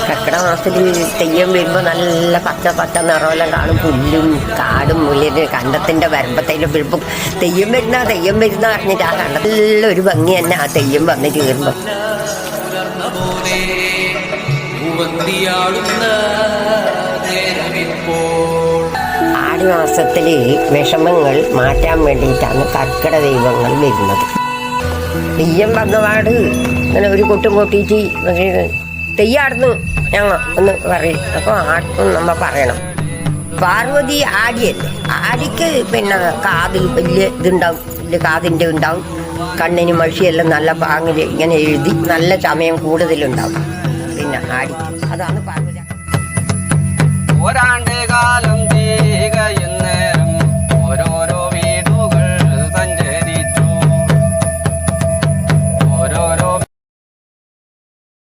കർക്കിടക മാസത്തിൽ തെയ്യം വരുമ്പോൾ നല്ല പച്ച പച്ച നിറമെല്ലാം കാണും. പുല്ലും കാടും മുല്ലിന് കണ്ടത്തിൻ്റെ വരമ്പത്തേലും വീഴുമ്പോൾ തെയ്യം വരുന്ന പറഞ്ഞിട്ട് ആ കണ്ടത്തിലൊരു ഭംഗി തന്നെ ആ തെയ്യം വന്ന് ചേരുമ്പോൾ. ആടി മാസത്തിൽ വിഷമങ്ങൾ മാറ്റാൻ വേണ്ടിയിട്ടാണ് കർക്കിടക ദൈവങ്ങൾ വരുന്നത്. തെയ്യം വന്നപാട് ഇങ്ങനെ ഒരു കൊട്ടും കൊട്ടിയിട്ട് തെയ്യാടുന്നു ഞങ്ങൾ ഒന്ന് പറയും. അപ്പോൾ ആടും നമ്മൾ പറയണം. പാർവതി ആടിയല്ലേ, ആടിക്ക് പിന്നെ കാതിൽ വലിയ ഇതുണ്ടാവും, വലിയ കാതിൻ്റെ ഉണ്ടാവും, കണ്ണിന് മഷിയെല്ലാം നല്ല പാങ്ങിൽ ഇങ്ങനെ എഴുതി നല്ല സമയം കൂടുതലുണ്ടാവും. പിന്നെ ആടിക്ക് അതാണ് പാർവതി. ഒരാണ്ട് കാലം ഓരോരോ